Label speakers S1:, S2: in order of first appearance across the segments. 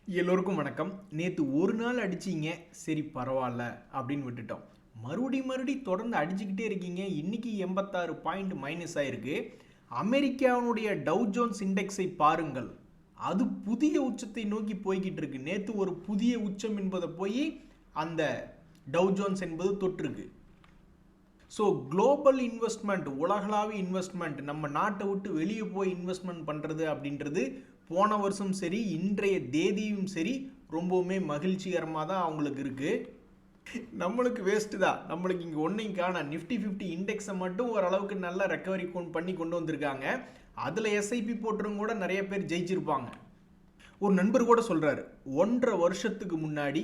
S1: எல்லோருக்கும் வணக்கம். நேற்று ஒரு நாள் அடிச்சிங்க, சரி பரவாயில்ல அப்படின்னு விட்டுட்டோம். மறுபடி தொடர்ந்து அடிச்சுக்கிட்டே இருக்கீங்க. இன்னைக்கு 86 பாயிண்ட் மைனஸ் ஆயிருக்கு. அமெரிக்காவுடைய டவ் ஜோன்ஸ் இண்டெக்ஸை பாருங்கள், அது புதிய உச்சத்தை நோக்கி போய்கிட்டு இருக்கு. நேற்று ஒரு புதிய உச்சம் என்பதை போய் அந்த டவ் ஜோன்ஸ் என்பது தொற்றுருக்கு. ஸோ குளோபல் இன்வெஸ்ட்மெண்ட், உலகளாவிய இன்வெஸ்ட்மெண்ட், நம்ம நாட்டை விட்டு வெளியே போய் இன்வெஸ்ட்மெண்ட் பண்ணுறது அப்படின்றது போன வருஷம் சரி இன்றைய தேதியும் சரி ரொம்பவுமே மகிழ்ச்சிகரமாக தான் அவங்களுக்கு இருக்குது. நம்மளுக்கு வேஸ்ட்டு தான். நம்மளுக்கு இங்கே ஒன்றையும் காண. நிஃப்டி 50 இண்டெக்ஸை மட்டும் ஓரளவுக்கு நல்லா ரெக்கவரி பண்ணி கொண்டு வந்திருக்காங்க. அதில் எஸ்ஐபி போட்டுரும் கூட நிறைய பேர் ஜெயிச்சிருப்பாங்க. ஒரு நண்பர் கூட சொல்கிறாரு, 1.5 வருஷத்துக்கு முன்னாடி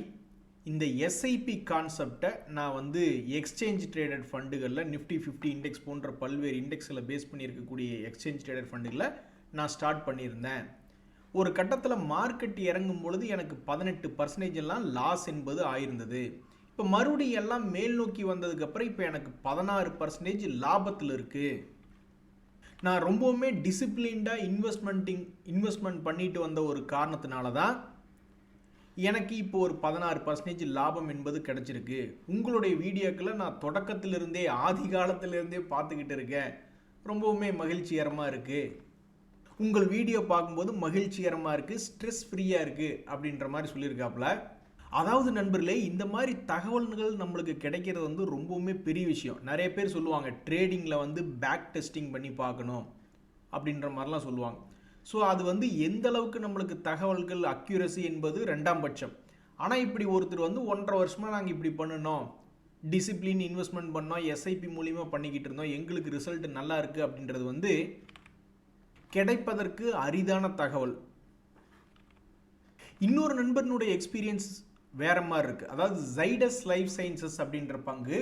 S1: இந்த எஸ்ஐபி கான்செப்டை நான் எக்ஸ்சேஞ்ச் ட்ரேடட் ஃபண்டுகளில் நிஃப்டி 50 இண்டெக்ஸ் போன்ற பல்வேறு இண்டெக்ஸில் பேஸ் பண்ணியிருக்கக்கூடிய எக்ஸ்சேஞ்ச் ட்ரேடட் ஃபண்டுகளை நான் ஸ்டார்ட் பண்ணியிருந்தேன். ஒரு கட்டத்தில் மார்க்கெட் இறங்கும் பொழுது எனக்கு 18% எல்லாம் லாஸ் என்பது ஆயிருந்தது. இப்போ மறுபடியும் எல்லாம் மேல் நோக்கி வந்ததுக்கப்புறம் இப்போ எனக்கு 16% லாபத்தில் இருக்குது. நான் ரொம்பவுமே டிசிப்ளின்டாக இன்வெஸ்ட்மெண்ட் பண்ணிட்டு வந்த ஒரு காரணத்தினால தான் எனக்கு இப்போ ஒரு 16% லாபம் என்பது கிடைச்சிருக்கு. உங்களுடைய வீடியோக்களை நான் தொடக்கத்திலிருந்தே ஆதி காலத்திலிருந்தே பார்த்துக்கிட்டு இருக்கேன். ரொம்பவுமே மகிழ்ச்சிகரமாக இருக்குது. உங்கள் வீடியோ பார்க்கும்போது மகிழ்ச்சிகரமாக இருக்குது, ஸ்ட்ரெஸ் ஃப்ரீயாக இருக்குது அப்படின்ற மாதிரி சொல்லியிருக்காப்புல. அதாவது நண்பர்களே, இந்த மாதிரி தகவல்கள் நம்மளுக்கு கிடைக்கிறது ரொம்பவுமே பெரிய விஷயம். நிறைய பேர் சொல்லுவாங்க ட்ரேடிங்கில் பேக் டெஸ்டிங் பண்ணி பார்க்கணும் அப்படின்ற மாதிரிலாம் சொல்லுவாங்க. ஸோ அது எந்த அளவுக்கு நம்மளுக்கு தகவல்கள் அக்யூரசி என்பது 2ஆம் பட்சம். ஆனால் இப்படி ஒருத்தர் 1.5 வருஷமாக நாங்கள் இப்படி பண்ணணும், டிசிப்ளின் இன்வெஸ்ட்மெண்ட் பண்ணோம், எஸ்ஐபி மூலியமாக பண்ணிக்கிட்டு இருந்தோம், எங்களுக்கு ரிசல்ட் நல்லா இருக்குது அப்படின்றது கிடைப்பதற்கு அரிதான தகவல். இன்னொரு நண்பனுடைய எக்ஸ்பீரியன்ஸ் வேற மாதிரி இருக்கு. அதாவது ஜைடஸ் லைஃப் சயின்சஸ் அப்படின்ற பங்கு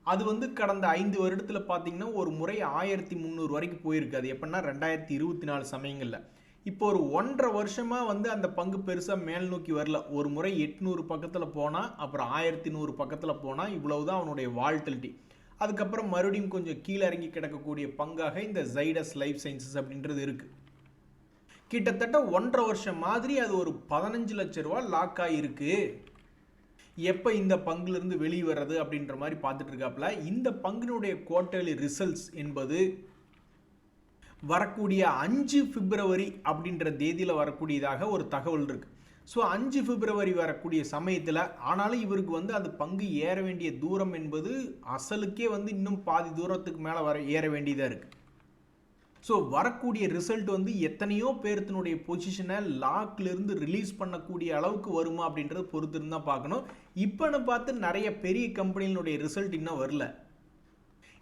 S1: அது கடந்த 5 வருடத்தில் பார்த்தீங்கன்னா ஒரு முறை 1300 வரைக்கும் போயிருக்கு. அது எப்படின்னா 2024 சமயங்களில். இப்போ ஒரு 1.5 வருஷமாக அந்த பங்கு பெருசாக மேல் நோக்கி வரல. ஒரு முறை 800 பக்கத்தில் போனால், அப்புறம் 1100 பக்கத்தில் போனால், இவ்வளவுதான் அவனுடைய வால்டிலிட்டி. அதுக்கப்புறம் மறுபடியும் கொஞ்சம் கீழே இறங்கி கிடக்கக்கூடிய பங்காக இந்த ஜைடஸ் லைஃப் சயின்சஸ் அப்படின்றது இருக்குது. கிட்டத்தட்ட 1.5 வருஷம் மாதிரி அது ஒரு 15 லட்ச ரூபா லாக் ஆகிருக்கு. எப்போ இந்த பங்குலேருந்து வெளியே வர்றது அப்படின்ற மாதிரி பார்த்துட்டு இருக்காப்புல. இந்த பங்கினுடைய குவார்ட்டர்லி ரிசல்ட்ஸ் என்பது வரக்கூடிய 5 பிப்ரவரி அப்படின்ற தேதியில் வரக்கூடியதாக ஒரு தகவல் இருக்குது. ஸோ 5 பிப்ரவரி வரக்கூடிய சமயத்தில், ஆனாலும் இவருக்கு அந்த பங்கு ஏற வேண்டிய தூரம் என்பது அசலுக்கே இன்னும் பாதி தூரத்துக்கு மேலே ஏற வேண்டியதாக இருக்குது. ஸோ வரக்கூடிய ரிசல்ட் எத்தனையோ பேர்த்தினுடைய பொசிஷனை லாக்லேருந்து ரிலீஸ் பண்ணக்கூடிய அளவுக்கு வருமா அப்படின்றத பொறுத்து இருந்தால் பார்க்கணும். இப்போன்னு பார்த்து நிறைய பெரிய கம்பெனிகளுடைய ரிசல்ட் இன்னும் வரல.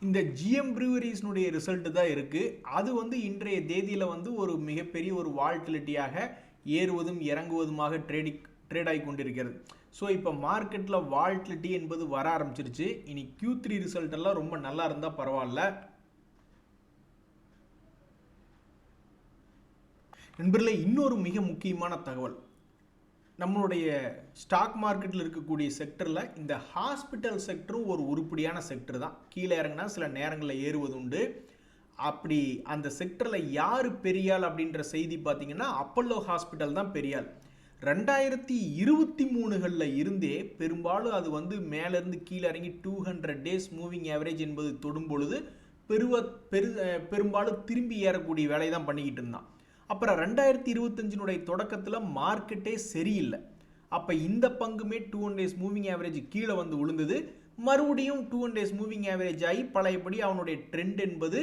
S1: இந்த ஜிஎம் ப்ரூவரிஸ்னுடைய ரிசல்ட் தான் இருக்குது. அது இன்றைய தேதியில் ஒரு மிகப்பெரிய ஒரு வால்டிலிட்டியாக ஏறுவதும் இறங்குவதுமாக ட்ரேட் ஆகி கொண்டிருக்கிறது. ஸோ இப்போ மார்க்கெட்டில் வால்டிலிட்டி என்பது வர ஆரம்பிச்சிருச்சு. இனி Q3 ரிசல்ட் எல்லாம் ரொம்ப நல்லா இருந்தால் பரவாயில்ல. நண்பர்களே, இன்னொரு மிக முக்கியமான தகவல், நம்மளுடைய ஸ்டாக் மார்க்கெட்டில் இருக்கக்கூடிய செக்டரில் இந்த ஹாஸ்பிட்டல் செக்டரும் ஒரு உருப்படியான செக்டர் தான். கீழே இறங்கினா சில நேரங்களில் ஏறுவது உண்டு. அப்படி அந்த செக்டரில் யார் பெரியாள் அப்படின்ற செய்தி பார்த்தீங்கன்னா அப்பல்லோ ஹாஸ்பிட்டல் தான் பெரியாள். 2023களில் இருந்தே பெரும்பாலும் அது மேலேருந்து கீழே இறங்கி 200 டேஸ் மூவிங் ஆவரேஜ் என்பது தொடும் பொழுது பெரும்பாலும் திரும்பி ஏறக்கூடிய வேலையை தான் பண்ணிக்கிட்டு இருந்தான். அப்புறம் 2025 தொடக்கத்தில் மார்க்கெட்டே சரியில்லை. அப்போ இந்த பங்குமே 200 டேஸ் மூவிங் ஆவரேஜ் கீழே விழுந்தது. மறுபடியும் 200 டேஸ் மூவிங் ஆவரேஜ் ஆகி பழையபடி அவனுடைய ட்ரெண்ட் என்பது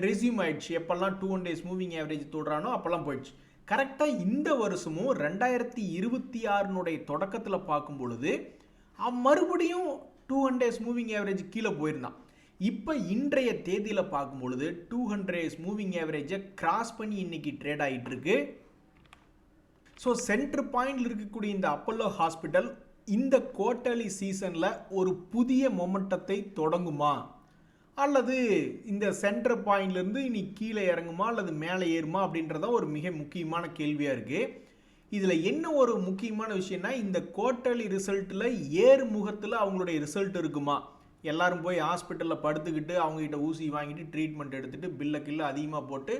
S1: ரெசியூம் ஆயிடுச்சு. எப்பெல்லாம் 200 டேஸ் மூவிங் ஆவரேஜ் தொடுறானோ அப்போல்லாம் போயிடுச்சு. கரெக்டாக இந்த வருஷமும் 2026 தொடக்கத்தில் பார்க்கும் பொழுது மறுபடியும் 200 டேஸ் மூவிங் ஆவரேஜ் கீழே போயிருந்தான். இப்போ இன்றைய தேதியில் பார்க்கும் பொழுது 200 டேஸ் மூவிங் ஆவரேஜை கிராஸ் பண்ணி இன்னைக்கு ட்ரேட் ஆகிட்டு இருக்கு. ஸோ சென்டர் பாயிண்டில் இருக்கக்கூடிய இந்த அப்பல்லோ ஹாஸ்பிட்டல் இந்த குவார்ட்டர்லி சீசனில் ஒரு புதிய மொமெண்டத்தை தொடங்குமா, அல்லது இந்த சென்டர் பாயிண்ட்லேருந்து இனி கீழே இறங்குமா அல்லது மேலே ஏறுமா அப்படின்றத ஒரு மிக முக்கியமான கேள்வியாக இருக்குது. இதில் என்ன ஒரு முக்கியமான விஷயம்னா, இந்த குவார்ட்டர்லி ரிசல்ட்டில் ஏறு முகத்தில் அவங்களுடைய ரிசல்ட் இருக்குமா, எல்லாரும் போய் ஹாஸ்பிட்டலில் படுத்துக்கிட்டு அவங்ககிட்ட ஊசி வாங்கிட்டு ட்ரீட்மெண்ட் எடுத்துகிட்டு பில்லை கில்ல அதிகமாக போட்டு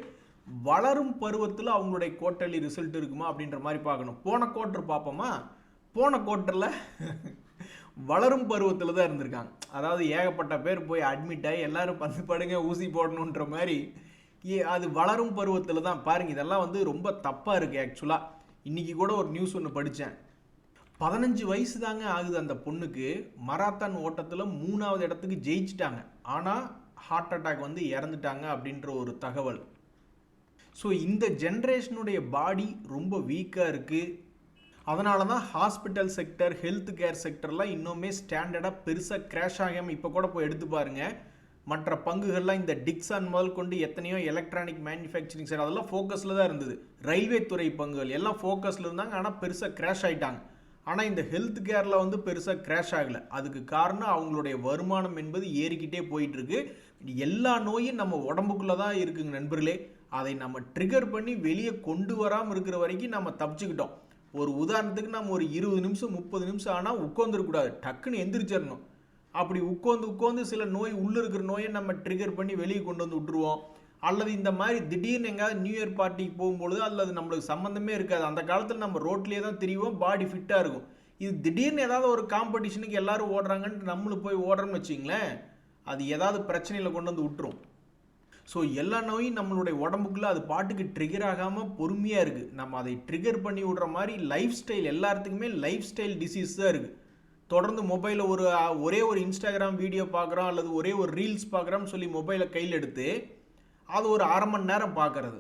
S1: வளரும் பருவத்தில் அவங்களுடைய குவார்ட்டர்லி ரிசல்ட் இருக்குமா அப்படின்ற மாதிரி பார்க்கணும். போன குவார்ட்டர் பார்ப்போமா? போன குவார்ட்டரில் வளரும் பருவத்தில் தான் இருந்திருக்காங்க. அதாவது ஏகப்பட்ட பேர் போய் அட்மிட் ஆகி எல்லாரும் பந்து படுங்க ஊசி போடணுன்ற மாதிரி அது வளரும் பருவத்தில் தான். பாருங்கள், இதெல்லாம் வந்து ரொம்ப தப்பாக இருக்குது ஆக்சுவலாக. இன்றைக்கி கூட ஒரு நியூஸ் ஒன்று படித்தேன். 15 வயசு தாங்க ஆகுது அந்த பொண்ணுக்கு. மராத்தான் ஓட்டத்தில் 3வது இடத்துக்கு ஜெயிச்சிட்டாங்க. ஆனால் ஹார்ட் அட்டாக் வந்து இறந்துட்டாங்க அப்படின்ற ஒரு தகவல். ஸோ இந்த ஜென்ரேஷனுடைய பாடி ரொம்ப வீக்காக இருக்குது. அதனால தான் ஹாஸ்பிட்டல் செக்டர், ஹெல்த் கேர் செக்டர்லாம் இன்னுமே ஸ்டாண்டர்டாக பெருசாக கிராஷ் ஆகாமல் இப்போ கூட போய் எடுத்து பாருங்கள். மற்ற பங்குகள்லாம் இந்த டிக்ஸான் முதல் கொண்டு எத்தனையோ எலக்ட்ரானிக் மேனுஃபேக்சரிங் சைடு அதெல்லாம் ஃபோக்கஸில் தான் இருந்தது. ரயில்வே துறை பங்குகள் எல்லாம் ஃபோக்கஸில் இருந்தாங்க, ஆனால் பெருசாக கிராஷ் ஆகிட்டாங்க. ஆனால் இந்த ஹெல்த் கேரில் வந்து பெருசாக கிராஷ் ஆகலை. அதுக்கு காரணம் அவங்களுடைய வருமானம் என்பது ஏறிக்கிட்டே போயிட்டுருக்கு. எல்லா நோயும் நம்ம உடம்புக்குள்ளே தான் இருக்குங்க நண்பர்களே. அதை நம்ம ட்ரிகர் பண்ணி வெளியே கொண்டு வராமல் இருக்கிற வரைக்கும் நம்ம தப்பிச்சுக்கிட்டோம். ஒரு உதாரணத்துக்கு நம்ம ஒரு 20 நிமிஷம் 30 நிமிஷம் ஆனால் உட்காந்துருக்கூடாது, டக்குன்னு எந்திரிச்சிடணும். அப்படி உட்காந்து சில நோய் உள்ளே இருக்கிற நோயை நம்ம ட்ரிகர் பண்ணி வெளியே கொண்டு வந்து விட்டுருவோம். அல்லது இந்த மாதிரி திடீர்னு எங்கேயாவது நியூ இயர் பார்ட்டிக்கு போகும்பொழுது அல்லது நம்மளுக்கு சம்மந்தமே இருக்காது, அந்த காலத்தில் நம்ம ரோட்லேயே தான் திரிவோம், பாடி ஃபிட்டாக இருக்கும். இது திடீர்னு ஏதாவது ஒரு காம்படிஷனுக்கு எல்லாரும் ஓடுறாங்கன்ட்டு நம்மளும் போய் ஓடுறோன்னு வச்சிங்களேன், அது ஏதாவது பிரச்சனையில் கொண்டு வந்து விட்டுரும். ஸோ எல்லா நோயும் நம்மளுடைய உடம்புக்குள்ளே அது பாட்டுக்கு ட்ரிகர் ஆகாமல் பொறுமையாக இருக்குது. நம்ம அதை ட்ரிகர் பண்ணி விடுற மாதிரி லைஃப் ஸ்டைல், எல்லாத்துக்குமே லைஃப் ஸ்டைல் டிசீஸ் தான் இருக்குது. தொடர்ந்து மொபைலில் ஒரே ஒரு இன்ஸ்டாகிராம் வீடியோ பார்க்குறோம் அல்லது ஒரே ஒரு ரீல்ஸ் பார்க்குறோம்னு சொல்லி மொபைலை கையில் எடுத்து அது ஒரு அரை மணி நேரம் பார்க்கறது.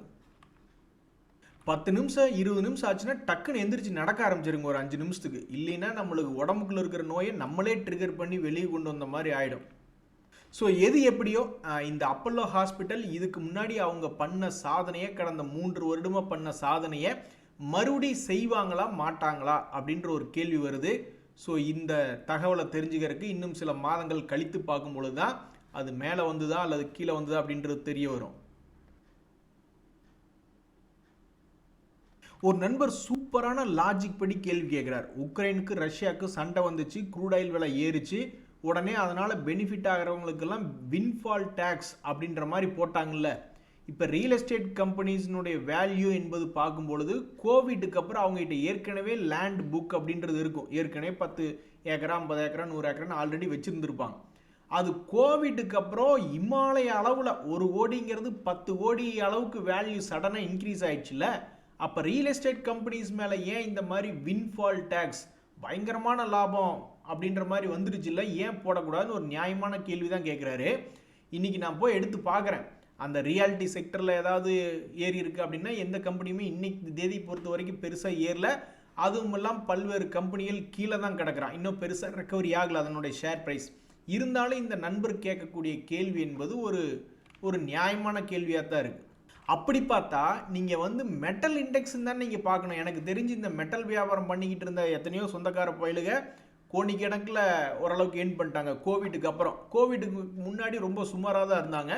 S1: 10 நிமிஷம் 20 நிமிஷம் ஆச்சுன்னா டக்குன்னு எந்திரிச்சு நடக்க ஆரம்பிச்சிருங்க ஒரு 5 நிமிஷத்துக்கு. இல்லைன்னா நம்மளுக்கு உடம்புக்குள்ள இருக்கிற நோயை நம்மளே ட்ரிகர் பண்ணி வெளியே கொண்டு வந்த மாதிரி ஆகிடும். ஸோ எது எப்படியோ இந்த அப்பல்லோ ஹாஸ்பிட்டல் இதுக்கு முன்னாடி அவங்க பண்ண சாதனையை, கடந்த 3 வருடமாக பண்ண சாதனையை மறுபடி செய்வாங்களா மாட்டாங்களா அப்படின்ற ஒரு கேள்வி வருது. ஸோ இந்த தகவலை தெரிஞ்சுக்கிறதுக்கு இன்னும் சில மாதங்கள் கழித்து பார்க்கும்பொழுது தான் அது மேலே வந்துதா அல்லது கீழே வந்துதா அப்படின்றது தெரிய வரும். ஒரு நண்பர் சூப்பரான லாஜிக் படி கேள்வி கேட்குறார். உக்ரைனுக்கு ரஷ்யாவுக்கு சண்டை வந்துச்சு, க்ரூட் ஆயில் விலை ஏறிச்சு, உடனே அதனால் பெனிஃபிட் ஆகிறவங்களுக்கெல்லாம் வின்ஃபால் டேக்ஸ் அப்படின்ற மாதிரி போட்டாங்கல்ல. இப்போ ரியல் எஸ்டேட் கம்பெனிஸ்னுடைய வேல்யூ என்பது பார்க்கும்பொழுது கோவிட்டுக்கு அப்புறம் அவங்ககிட்ட ஏற்கனவே லேண்ட் புக் அப்படின்றது இருக்கும். ஏற்கனவே 10 ஏக்கரா 50 ஏக்கரா 100 ஏக்கரான்னு ஆல்ரெடி வச்சுருந்துருப்பாங்க. அது கோவிட்டுக்கு அப்புறம் இமாலய அளவில் 1 கோடிங்கிறது 10 கோடி அளவுக்கு வேல்யூ சடனாக இன்க்ரீஸ் ஆயிடுச்சுல. அப்போ ரியல் எஸ்டேட் கம்பெனிஸ் மேலே ஏன் இந்த மாதிரி வின்ஃபால் டேக்ஸ், பயங்கரமான லாபம் அப்படின்ற மாதிரி வந்துடுச்சுல்ல, ஏன் போடக்கூடாதுன்னு ஒரு நியாயமான கேள்வி தான் கேட்குறாரு. இன்றைக்கி நான் போய் எடுத்து பார்க்குறேன், அந்த ரியாலிட்டி செக்டரில் ஏதாவது ஏறி இருக்குது அப்படின்னா எந்த கம்பெனியுமே இன்னைக்கு தேதி பொறுத்த வரைக்கும் பெருசாக ஏறல. அதுவும் இல்லாமல் பல்வேறு கம்பெனிகள் கீழே தான் கிடக்கிறான், இன்னும் பெருசாக ரெக்கவரி ஆகலை அதனுடைய ஷேர் ப்ரைஸ். இருந்தாலும் இந்த நண்பர் கேட்கக்கூடிய கேள்வி என்பது ஒரு நியாயமான கேள்வியாக தான் இருக்குது. அப்படி பார்த்தா நீங்கள் வந்து மெட்டல் இண்டெக்ஸ் தான் நீங்கள் பார்க்கணும். எனக்கு தெரிஞ்சு இந்த மெட்டல் வியாபாரம் பண்ணிக்கிட்டு இருந்த எத்தனையோ சொந்தக்கார பயிலுக கோடிக்கணக்கில் ஓரளவுக்கு ஏர்ன் பண்ணிட்டாங்க கோவிட்டுக்கு அப்புறம். கோவிட்டுக்கு முன்னாடி ரொம்ப சுமாராக தான் இருந்தாங்க.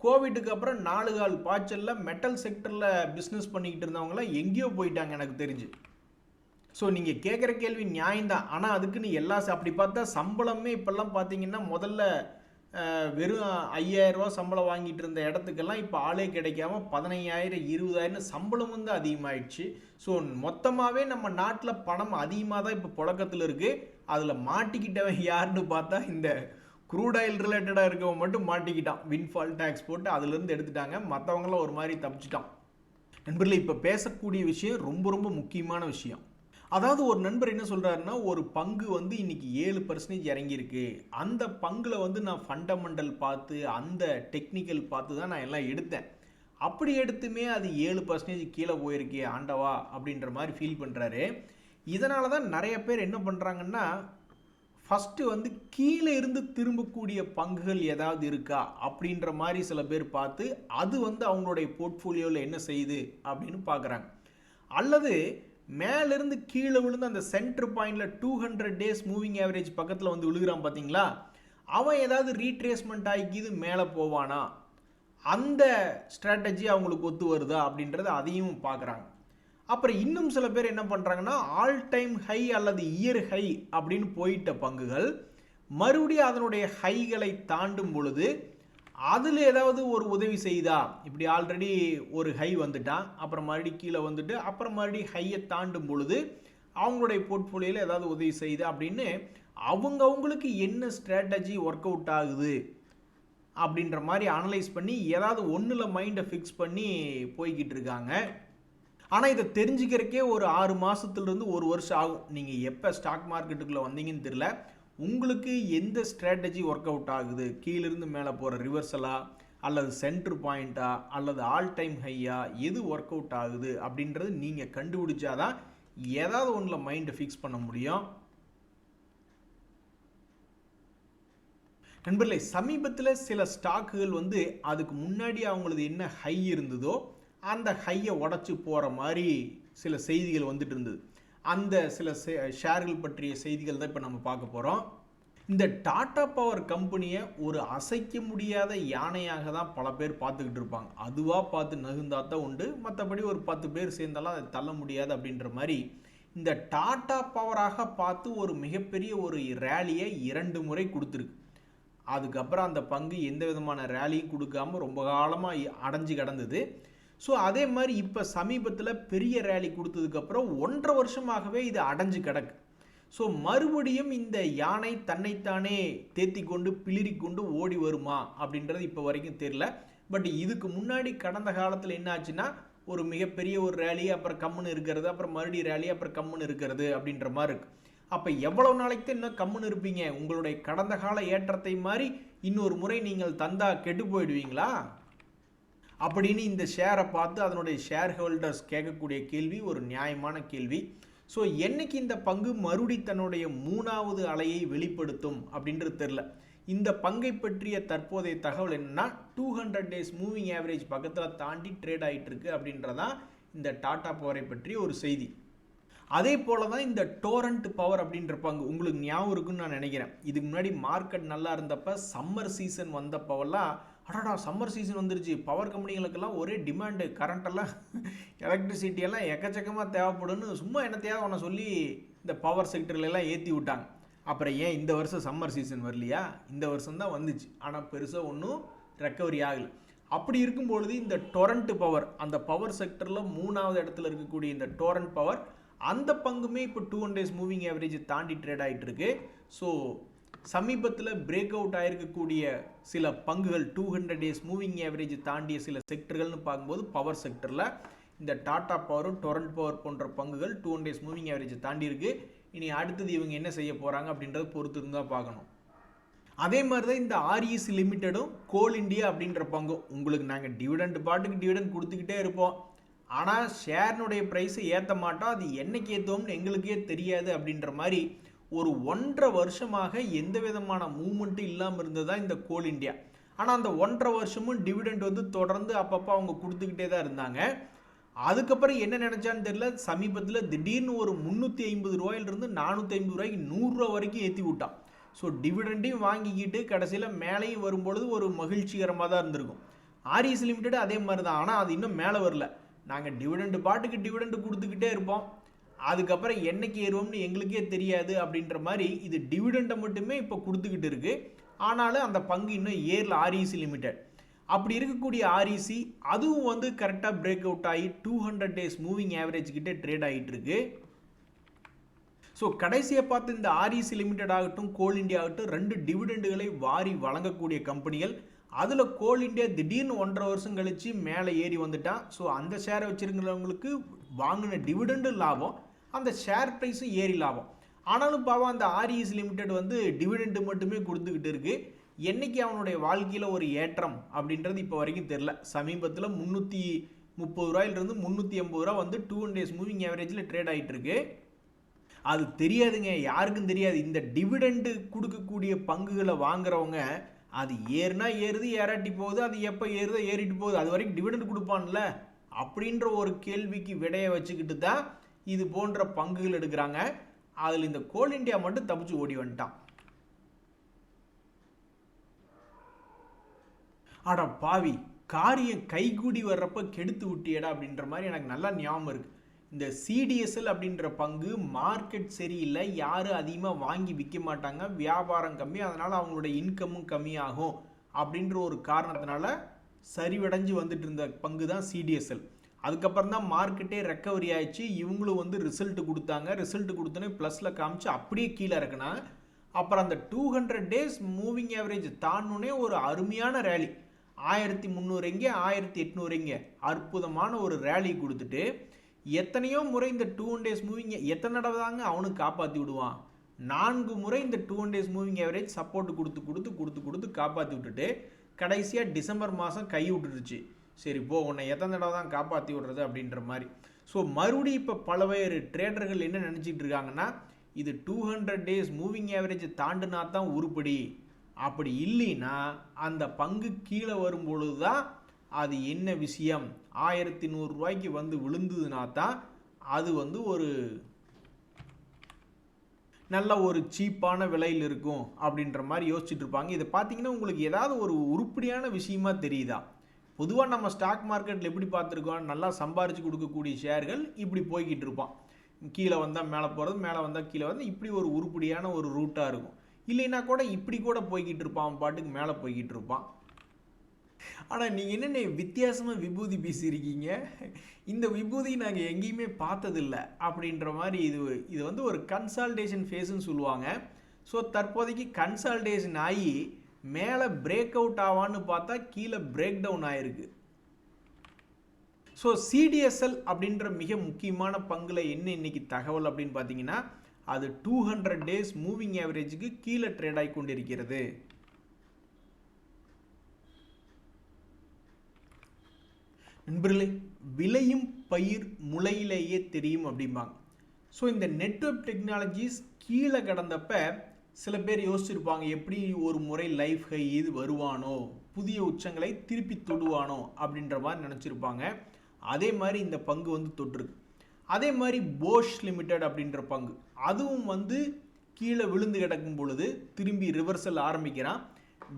S1: கோவிட்டுக்கு அப்புறம் 4 கால் பாய்ச்சலில் மெட்டல் செக்டரில் பிஸ்னஸ் பண்ணிக்கிட்டு இருந்தவங்களாம் எங்கேயோ போயிட்டாங்க எனக்கு தெரிஞ்சு. ஸோ நீங்கள் கேட்குற கேள்வி நியாயம்தான். ஆனால் அதுக்குன்னு அப்படி பார்த்தா சம்பளமே இப்போல்லாம் பார்த்தீங்கன்னா முதல்ல வெறும் 5000 ரூபா சம்பளம் வாங்கிட்டு இருந்த இடத்துக்கெல்லாம் இப்போ ஆளே கிடைக்காம 15,000 20,000 சம்பளம் வந்து அதிகமாகிடுச்சு. ஸோ மொத்தமாகவே நம்ம நாட்டில் பணம் அதிகமாக தான் இப்போ புழக்கத்தில் இருக்குது. அதில் மாட்டிக்கிட்டவன் யாருன்னு பார்த்தா இந்த க்ரூட் ஆயில் ரிலேட்டடாக இருக்கவன் மட்டும் மாட்டிக்கிட்டான். வின்ஃபால் டேக்ஸ் போட்டு அதுலேருந்து எடுத்துட்டாங்க, மற்றவங்களாம் ஒரு மாதிரி தப்பிச்சிட்டான். நண்பர்களே, இப்போ பேசக்கூடிய விஷயம் ரொம்ப ரொம்ப முக்கியமான விஷயம். அதாவது ஒரு நண்பர் என்ன சொல்கிறாருன்னா, ஒரு பங்கு வந்து இன்றைக்கி 7% இறங்கியிருக்கு, அந்த பங்கில் வந்து நான் ஃபண்டமெண்டல் பார்த்து அந்த டெக்னிக்கல் பார்த்து தான் நான் எல்லாம் எடுத்தேன், அப்படி எடுத்துமே அது 7% கீழே போயிருக்கே ஆண்டவா அப்படின்ற மாதிரி ஃபீல் பண்ணுறாரு. இதனால தான் நிறைய பேர் என்ன பண்ணுறாங்கன்னா, ஃபஸ்ட்டு வந்து கீழே இருந்து திரும்பக்கூடிய பங்குகள் ஏதாவது இருக்கா அப்படின்ற மாதிரி சில பேர் பார்த்து அது வந்து அவங்களுடைய போர்ட்ஃபோலியோவில் என்ன செய்யுது அப்படின்னு பார்க்குறாங்க. அல்லது மேலேருந்து கீழே விழுந்து அந்த சென்டர் பாயிண்டில் 200 டேஸ் மூவிங் ஆவரேஜ் பக்கத்தில் வந்து விழுகிறான் பார்த்தீங்களா, அவன் ஏதாவது ரீட்ரேஸ்மெண்ட் ஆகிக்கிது மேலே போவானா, அந்த ஸ்ட்ராட்டஜி அவங்களுக்கு ஒத்து வருதா அப்படின்றத அதையும் பார்க்குறாங்க. அப்புறம் இன்னும் சில பேர் என்ன பண்ணுறாங்கன்னா, ஆல் டைம் ஹை அல்லது இயர் ஹை அப்படின்னு போயிட்ட பங்குகள் மறுபடியும் அதனுடைய ஹைகளை தாண்டும் பொழுது அதில் ஏதாவது ஒரு உதவி செய்தா, இப்படி ஆல்ரெடி ஒரு ஹை வந்துட்டான், அப்புறம் மறுபடியும் கீழே வந்துட்டு அப்புறம் மறுபடியும் ஹையை தாண்டும் பொழுது அவங்களுடைய போர்ட்ஃபோலியோவில் ஏதாவது உதவி செய்தா அப்படின்னு அவங்களுக்கு என்ன ஸ்ட்ராட்டஜி ஒர்க் அவுட் ஆகுது அப்படின்ற மாதிரி அனலைஸ் பண்ணி ஏதாவது ஒன்றில் மைண்டை ஃபிக்ஸ் பண்ணி போய்கிட்டு இருக்காங்க. ஆனால் இதை தெரிஞ்சுக்கிறக்கே ஒரு 6 மாதத்துலேருந்து 1 வருஷம் ஆகும். நீங்கள் எப்போ ஸ்டாக் மார்க்கெட்டுக்குள்ளே வந்தீங்கன்னு தெரியல. உங்களுக்கு எந்த ஸ்ட்ராட்டஜி ஒர்க் அவுட் ஆகுது, கீழிருந்து மேலே போகிற ரிவர்சலா அல்லது சென்ட்ரு பாயிண்ட்டா அல்லது ஆல் டைம் ஹையா, எது ஒர்க் அவுட் ஆகுது அப்படின்றது நீங்கள் கண்டுபிடிச்சாதான் ஏதாவது ஒன்றில் மைண்டை ஃபிக்ஸ் பண்ண முடியும். நண்பர்களே, சமீபத்தில் சில ஸ்டாக்குகள் அதுக்கு முன்னாடி அவங்களது என்ன ஹை இருந்ததோ அந்த ஹையை உடச்சி போகிற மாதிரி சில செய்திகள் வந்துட்டு இருந்தது. அந்த சில ஷேர்கள் பற்றிய செய்திகள் தான் இப்போ நம்ம பார்க்க போகிறோம். இந்த டாடா பவர் கம்பெனியை ஒரு அசைக்க முடியாத யானையாக தான் பல பேர் பார்த்துக்கிட்டு இருப்பாங்க. அதுவாக பார்த்து நகுந்தாத்தான் உண்டு, மற்றபடி ஒரு 10 பேர் சேர்ந்தாலும் அதை தள்ள முடியாது அப்படின்ற மாதிரி இந்த டாடா பவராக பார்த்து ஒரு மிகப்பெரிய ஒரு ரேலியை 2 முறை கொடுத்துருக்கு. அதுக்கப்புறம் அந்த பங்கு எந்த விதமான ரேலியும் கொடுக்காம ரொம்ப காலமாக அடைஞ்சு கிடந்தது. ஸோ அதே மாதிரி இப்போ சமீபத்தில் பெரிய ரேலி கொடுத்ததுக்கப்புறம் 1.5 வருஷமாகவே இது அடைஞ்சு கிடக்கு. ஸோ மறுபடியும் இந்த யானை தன்னைத்தானே தேத்தி கொண்டு பிளிரி கொண்டு ஓடி வருமா அப்படின்றது இப்போ வரைக்கும் தெரியல. பட் இதுக்கு முன்னாடி கடந்த காலத்தில் என்ன ஆச்சுன்னா, ஒரு மிகப்பெரிய ஒரு ரேலி, அப்புறம் கம்முன்னு இருக்கிறது, அப்புறம் மறுபடியும் ரேலி, அப்புறம் கம்முன்னு இருக்கிறது அப்படின்ற மாதிரி இருக்கு. அப்போ எவ்வளோ நாளைக்கு தான் இன்னும் கம்முன்னு இருப்பீங்க? உங்களுடைய கடந்த கால ஏற்றத்தை மாதிரி இன்னொரு முறை நீங்கள் தந்தா கெட்டு போயிடுவீங்களா அப்படின்னு இந்த ஷேரை பார்த்து அதனுடைய ஷேர் ஹோல்டர்ஸ் கேட்கக்கூடிய கேள்வி ஒரு நியாயமான கேள்வி. ஸோ என்னைக்கு இந்த பங்கு மறுபடி தன்னுடைய 3வது அலையை வெளிப்படுத்தும் அப்படின்றது தெரில. இந்த பங்கை பற்றிய தற்போதைய தகவல் என்னன்னா, 200 டேஸ் மூவிங் ஆவரேஜ் பக்கத்தில் தாண்டி ட்ரேட் ஆகிட்டு இருக்கு அப்படின்றதான் இந்த டாடா பவரை பற்றிய ஒரு செய்தி. அதே போல தான் இந்த டோரண்ட் பவர் அப்படின்ற பங்கு உங்களுக்கு ஞாபகம் இருக்குன்னு நான் நினைக்கிறேன். இதுக்கு முன்னாடி மார்க்கெட் நல்லா இருந்தப்ப சம்மர் சீசன் வந்தப்பவெல்லாம், அடாடா சம்மர் சீசன் வந்துருச்சு, பவர் கம்பெனிகளுக்கெல்லாம் ஒரே டிமாண்டு, கரண்ட்டெல்லாம் எலக்ட்ரிசிட்டியெல்லாம் எக்கச்சக்கமாக தேவைப்படுன்னு சும்மா என்ன தேவை ஒன்று சொல்லி இந்த பவர் செக்டர்லாம் ஏற்றி விட்டாங்க. அப்புறம் ஏன் இந்த வருஷம் சம்மர் சீசன் வரலையா? இந்த வருஷம் தான் வந்துச்சு, ஆனால் பெருசாக ஒன்றும் ரெக்கவரி ஆகலை. அப்படி இருக்கும்பொழுது இந்த டொரண்ட் பவர், அந்த பவர் செக்டரில் 3வது இடத்துல இருக்கக்கூடிய இந்த டொரண்ட் பவர், அந்த பங்குமே இப்போ 200 டேஸ் மூவிங் ஆவரேஜ் தாண்டி ட்ரேட் ஆகிட்டு இருக்கு. ஸோ சமீபத்தில் பிரேக் அவுட் ஆகிருக்கக்கூடிய சில பங்குகள், 200 டேஸ் மூவிங் ஆவரேஜ் தாண்டிய சில செக்டர்கள்னு பார்க்கும்போது பவர் செக்டரில் இந்த டாடா பவரும் டொரண்ட் பவர் போன்ற பங்குகள் 200 டேஸ் மூவிங் ஆவரேஜ் தாண்டி இருக்கு. இனி அடுத்தது இவங்க என்ன செய்ய போகிறாங்க அப்படின்றத பொறுத்து இருந்தால் பார்க்கணும். அதே மாதிரி தான் இந்த ஆர்இசி லிமிட்டடும் கோல் இண்டியா அப்படின்ற பங்கும். உங்களுக்கு நாங்கள் டிவிடெண்ட் பாட்டுக்கு டிவிடெண்ட் கொடுத்துக்கிட்டே இருப்போம், ஆனால் ஷேர்னுடைய ப்ரைஸை ஏற்ற மாட்டோம், அது என்னைக்கு ஏற்றுவோம்னு எங்களுக்கே தெரியாது அப்படின்ற மாதிரி ஒரு 1.5 வருஷமாக எந்த விதமான மூவ்மெண்ட்டும் இல்லாமல் இருந்தது தான் இந்த கோல் இண்டியா. ஆனால் அந்த 1.5 வருஷமும் டிவிடெண்ட் தொடர்ந்து அப்பப்போ அவங்க கொடுத்துக்கிட்டே தான் இருந்தாங்க. அதுக்கப்புறம் என்ன நினச்சான்னு தெரியல, சமீபத்தில் திடீர்னு ஒரு 350 ரூபாயிலிருந்து 450 ரூபாய்க்கு 100 ரூபா வரைக்கும் ஏற்றி விட்டான். ஸோ டிவிடெண்டையும் வாங்கிக்கிட்டு கடைசியில் மேலேயும் வரும்பொழுது ஒரு மகிழ்ச்சிகரமாக தான் இருந்திருக்கும். ஆர்இசி லிமிட்டட் அதே மாதிரி தான், ஆனால் அது இன்னும் மேலே வரல. நாங்கள் டிவிடெண்ட் பாட்டுக்கு டிவிடெண்ட் கொடுத்துக்கிட்டே இருப்போம், அதுக்கப்புறம் என்னைக்கு ஏறுவோம்னு எங்களுக்கே தெரியாது அப்படின்ற மாதிரி இது டிவிடெண்டை மட்டுமே இப்போ கொடுத்துக்கிட்டு இருக்கு. ஆனாலும் அந்த பங்கு இன்னும் ஏரில் ஆர்இசி லிமிட்டட். அப்படி இருக்கக்கூடிய ஆர்இசி அதுவும் கரெக்டாக பிரேக் அவுட் ஆகி 200 டேஸ் மூவிங் ஆவரேஜ் கிட்டே ட்ரேட் ஆகிட்டு இருக்கு. ஸோ கடைசியை பார்த்து இந்த ஆர்இசி லிமிடெட் ஆகட்டும் கோல் இண்டியா ஆகட்டும் 2 டிவிடெண்டுகளை வாரி வழங்கக்கூடிய கம்பெனிகள். அதில் கோல் இண்டியா திடீர்னு 1.5 வருஷம் கழித்து மேலே ஏறி வந்துட்டான். ஸோ அந்த ஷேரை வச்சுருக்கிறவங்களுக்கு வாங்கின டிவிடெண்டு லாபம், அந்த ஷேர் ப்ரைஸும் ஏறி லாபம். ஆனாலும் பாவம் அந்த ஆர்இசி லிமிடெட் டிவிடெண்டு மட்டுமே கொடுத்துக்கிட்டு இருக்குது. என்றைக்கு அவனுடைய வாழ்க்கையில் ஒரு ஏற்றம் அப்படின்றது இப்போ வரைக்கும் தெரில. சமீபத்தில் 330 ரூபாயிலிருந்து 380 ரூபா 200 டேஸ் மூவிங் ஆவரேஜில் ட்ரேட் ஆகிட்டு இருக்கு. அது தெரியாதுங்க, யாருக்கும் தெரியாது. இந்த டிவிடெண்டு கொடுக்கக்கூடிய பங்குகளை வாங்குறவங்க அது ஏறுனா ஏறுது, ஏறாட்டி போகுது, அது எப்போ ஏறுதோ ஏறிட்டு போகுது, அது வரைக்கும் டிவிடெண்ட் கொடுப்பான்ல அப்படின்ற ஒரு கேள்விக்கு விடையை வச்சுக்கிட்டு தான் இது போன்ற பங்குகள் எடுக்கிறாங்க. அதில் இந்த கோல் இண்டியா மட்டும் தப்பிச்சு ஓடி வந்துட்டான். ஆடா பாவி, காரியம் கைகூடி வர்றப்ப கெடுத்து விட்டியடா அப்படின்ற மாதிரி எனக்கு நல்லா ஞாபகம் இருக்கு. இந்த சிடிஎஸ்எல் அப்படின்ற பங்கு மார்க்கெட் சரியில்லை, யாரும் அதிகமாக வாங்கி விற்க மாட்டாங்க, வியாபாரம் கம்மி, அதனால் அவங்களோட இன்கமும் கம்மியாகும் அப்படின்ற ஒரு காரணத்தினால சரிவடைஞ்சு வந்துட்டு இருந்த பங்கு தான் சிடிஎஸ்எல். அதுக்கப்புறம் தான் மார்க்கெட்டே ரெக்கவரி ஆயிடுச்சு. இவங்களும் வந்து ரிசல்ட் கொடுத்தாங்க. ரிசல்ட் கொடுத்தோன்னே ப்ளஸில் காமிச்சு அப்படியே கீழே இருக்குன்னா அப்புறம் அந்த 200 டேஸ் மூவிங் ஆவரேஜ் தாண்டோன்னே ஒரு அருமையான ரேலி 1300 எங்கே 1800 எங்கே அற்புதமான ஒரு ரேலி கொடுத்துட்டு எத்தனையோ முறை இந்த 200 டேஸ் மூவிங் எத்தனை தடவை தாங்க அவனுக்கு காப்பாற்றி விடுவான். 4 முறை இந்த 200 டேஸ் மூவிங் ஆவரேஜ் சப்போர்ட் கொடுத்து காப்பாற்றி விட்டுட்டு கடைசியாக டிசம்பர் மாதம் கை விட்டுருச்சு. சரி போ உன்னை எத்தனை தடவை தான் காப்பாற்றி விடுறது அப்படின்ற மாதிரி. ஸோ மறுபடியும் இப்போ பல்வேறு ட்ரேடர்கள் என்ன நினச்சிட்டு இருக்காங்கன்னா இது 200 டேஸ் மூவிங் ஆவரேஜ் தாண்டினா தான் உருப்படி, அப்படி இல்லைன்னா அந்த பங்கு கீழே வரும்பொழுது தான் அது என்ன விஷயம் 1100 ரூபாய்க்கு வந்து விழுந்ததுனா தான் அது வந்து ஒரு நல்ல ஒரு சீப்பான விலையில் இருக்கும் அப்படின்ற மாதிரி யோசிச்சுட்டு இருப்பாங்க. இதை பார்த்தீங்கன்னா உங்களுக்கு ஏதாவது ஒரு உருப்படியான விஷயமா தெரியுதா? பொதுவாக நம்ம ஸ்டாக் மார்க்கெட்டில் எப்படி பார்த்துருக்கோம், நல்லா சம்பாரித்து கொடுக்கக்கூடிய ஷேர்கள் இப்படி போய்கிட்டு இருப்பான். கீழே வந்தால் மேலே போகிறது, மேலே வந்தால் கீழே வந்து இப்படி ஒரு உருப்படியான ஒரு ரூட்டாக இருக்கும். இல்லைன்னா கூட இப்படி கூட போய்கிட்டு இருப்பான், அவன் பாட்டுக்கு மேலே போய்கிட்டு இருப்பான். ஆனால் நீங்கள் என்னென்ன வித்தியாசமாக விபூதி பேசியிருக்கீங்க, இந்த விபூதி நாங்கள் எங்கேயுமே பார்த்ததில்லை அப்படின்ற மாதிரி இது வந்து ஒரு கன்சால்டேஷன் ஃபேஸ்ன்னு சொல்லுவாங்க. ஸோ தற்போதைக்கு கன்சால்டேஷன் ஆகி மேலே பிரேக் அவுட் ஆவான்னு பார்த்தா கீழே பிரேக் டவுன் ஆயிருக்கு. ஸோ சிடிஎஸ்எல் அப்படின்ற மிக முக்கியமான பங்கில் என்ன இன்னைக்கு தகவல் அப்படின்னு பார்த்தீங்கன்னா அது 200 டேஸ் மூவிங் ஆவரேஜுக்கு கீழே ட்ரேட் ஆகி கொண்டிருக்கிறது. நண்பர்களே, விளையும் பயிர் முளையிலேயே தெரியும் அப்படிம்பாங்க. ஸோ இந்த நெட்வொர்க் டெக்னாலஜிஸ் கீழே கடந்தப்ப சில பேர் யோசிச்சிருப்பாங்க எப்படி ஒரு முறை லைஃப் ஹை இது வருவானோ, புதிய உச்சங்களை திருப்பி தொடுவானோ அப்படின்ற மாதிரி நினச்சிருப்பாங்க. அதே மாதிரி இந்த பங்கு வந்து தொட்டிருக்கு. அதே மாதிரி போஷ் லிமிடெட் அப்படின்ற பங்கு அதுவும் வந்து கீழே விழுந்து கிடக்கும் பொழுது திரும்பி ரிவர்சல் ஆரம்பிக்கிறான்.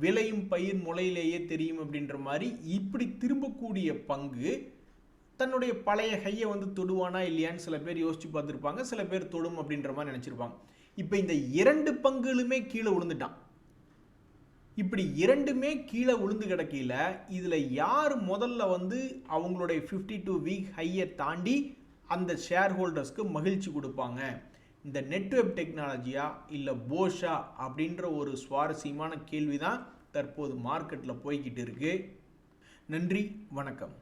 S1: விளையும் பயிர் முளையிலேயே தெரியும் அப்படின்ற மாதிரி இப்படி திரும்பக்கூடிய பங்கு தன்னுடைய பழைய ஹையை வந்து தொடுவானா இல்லையான்னு சில பேர் யோசிச்சு பார்த்துருப்பாங்க. சில பேர் தொடும் அப்படின்ற மாதிரி நினச்சிருப்பாங்க. இப்போ இந்த 2 பங்குகளுமே கீழே விழுந்துட்டான். இப்படி இரண்டுமே கீழே விழுந்து கிடக்கையில் இதில் யார் முதல்ல வந்து அவங்களுடைய 52 வீக் ஹையை தாண்டி அந்த ஷேர் ஹோல்டர்ஸ்க்கு மகிழ்ச்சி கொடுப்பாங்க, இந்த நெட்வொர்க் டெக்னாலஜியா இல்லை போஷா அப்படின்ற ஒரு சுவாரஸ்யமான கேள்வி தான் தற்போது மார்க்கெட்டில் போய்கிட்டு இருக்கு. நன்றி, வணக்கம்.